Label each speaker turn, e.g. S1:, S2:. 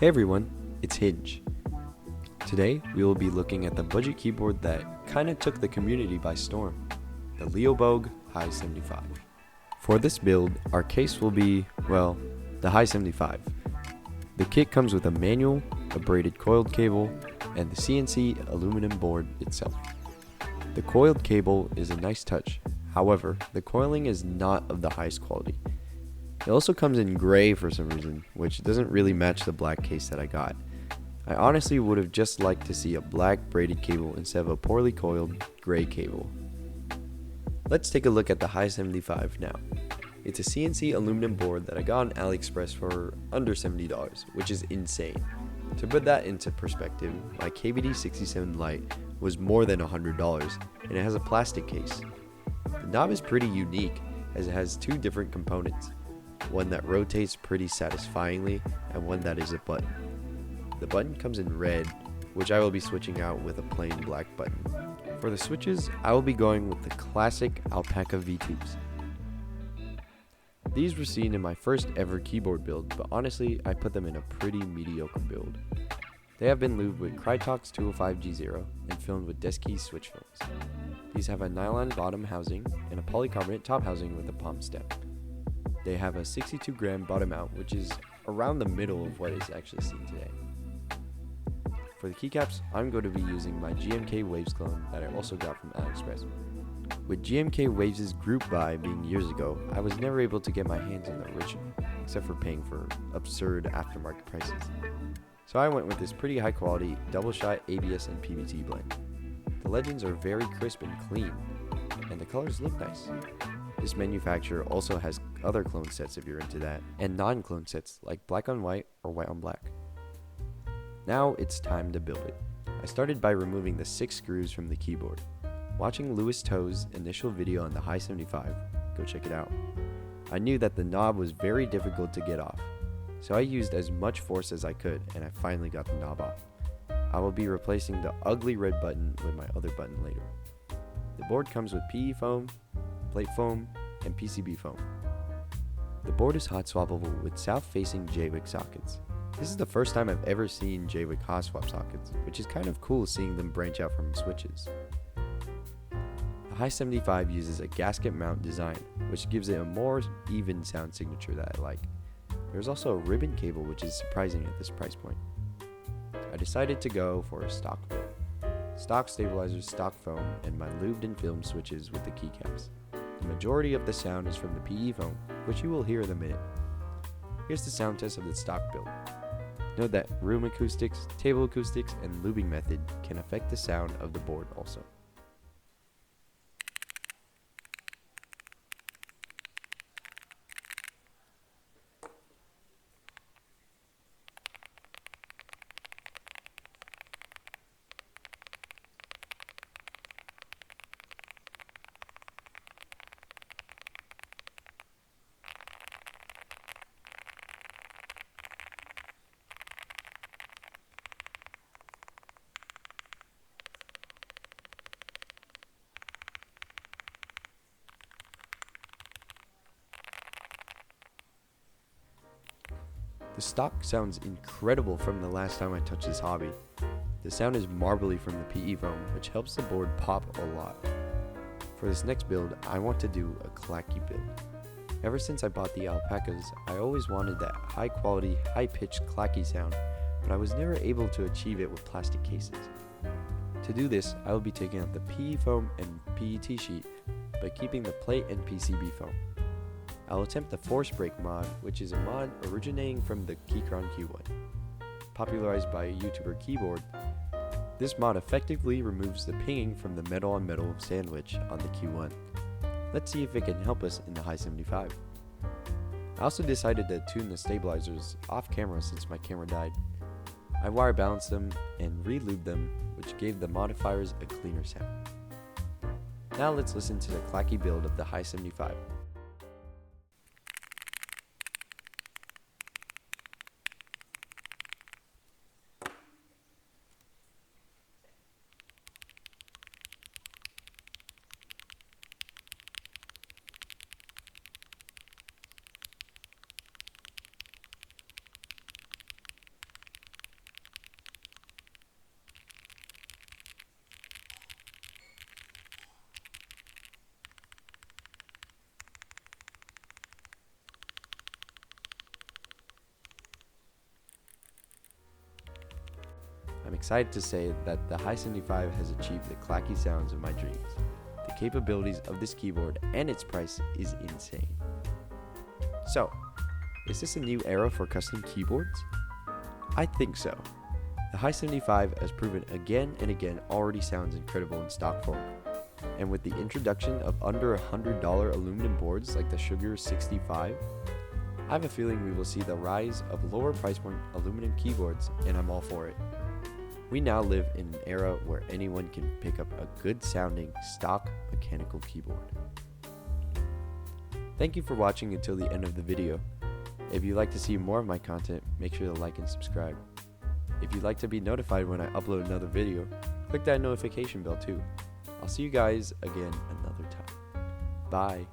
S1: Hey everyone, it's Hinge. Today we will be looking at the budget keyboard that kinda took the community by storm, the Leobogue Hi75. For this build, our case will be, well, the Hi75. The kit comes with a manual, a braided coiled cable, and the CNC aluminum board itself. The coiled cable is a nice touch, however, the coiling is not of the highest quality. It also comes in gray for some reason, which doesn't really match the black case that I got. I honestly would have just liked to see a black braided cable instead of a poorly coiled gray cable. Let's take a look at the Hi75 now. It's a CNC aluminum board that I got on AliExpress for under $70, which is insane. To put that into perspective, my KVD67 Lite was more than $100, and it has a plastic case. The knob is pretty unique as it has two different components, one that rotates pretty satisfyingly and one that is a button. The button comes in red, which I will be switching out with a plain black button. For the switches, I will be going with the classic alpaca V-tubes. These were seen in my first ever keyboard build, but honestly, I put them in a pretty mediocre build. They have been lubed with Krytox 205G0 and filmed with Deski switch films. These have a nylon bottom housing and a polycarbonate top housing with a palm stem. They have a 62 gram bottom mount, which is around the middle of what is actually seen today. For the keycaps, I'm going to be using my GMK Waves clone that I also got from AliExpress. With GMK Waves' group buy being years ago, I was never able to get my hands on the original, except for paying for absurd aftermarket prices. So I went with this pretty high quality double shot ABS and PBT blend. The legends are very crisp and clean, and the colors look nice. This manufacturer also has other clone sets if you're into that, and non-clone sets like black on white or white on black. Now it's time to build it. I started by removing the 6 screws from the keyboard. Watching Louis Toe's initial video on the Hi75, go check it out, I knew that the knob was very difficult to get off, so I used as much force as I could and I finally got the knob off. I will be replacing the ugly red button with my other button later. The board comes with PE foam, plate foam, and PCB foam. The board is hot swappable with south-facing J-Wick sockets. This is the first time I've ever seen J-Wick hot swap sockets, which is kind of cool seeing them branch out from switches. The Hi75 uses a gasket mount design, which gives it a more even sound signature that I like. There's also a ribbon cable, which is surprising at this price point. I decided to go for a stock build. Stock stabilizers, stock foam, and my lubed and filmed switches with the keycaps. The majority of the sound is from the PE foam, which you will hear in a minute. Here's the sound test of the stock build. Note that room acoustics, table acoustics, and lubing method can affect the sound of the board also. The stock sounds incredible from the last time I touched this hobby. The sound is marbly from the PE foam, which helps the board pop a lot. For this next build, I want to do a Clacky build. Ever since I bought the alpacas, I always wanted that high quality, high pitched Clacky sound, but I was never able to achieve it with plastic cases. To do this, I will be taking out the PE foam and PET sheet, but keeping the plate and PCB foam. I'll attempt the force break mod, which is a mod originating from the Keychron Q1. Popularized by a YouTuber Keyboard, this mod effectively removes the pinging from the metal-on-metal sandwich on the Q1. Let's see if it can help us in the Hi75. I also decided to tune the stabilizers off camera since my camera died. I wire balanced them and re-lubed them, which gave the modifiers a cleaner sound. Now let's listen to the Clacky build of the Hi75. I'm excited to say that the Hi75 has achieved the clacky sounds of my dreams. The capabilities of this keyboard and its price is insane. So, is this a new era for custom keyboards? I think so. The Hi75 has proven again and again already sounds incredible in stock form. And with the introduction of under $100 aluminum boards like the Sugar 65, I have a feeling we will see the rise of lower price point aluminum keyboards, and I'm all for it. We now live in an era where anyone can pick up a good sounding stock mechanical keyboard. Thank you for watching until the end of the video. If you'd like to see more of my content, make sure to like and subscribe. If you'd like to be notified when I upload another video, click that notification bell too. I'll see you guys again another time. Bye.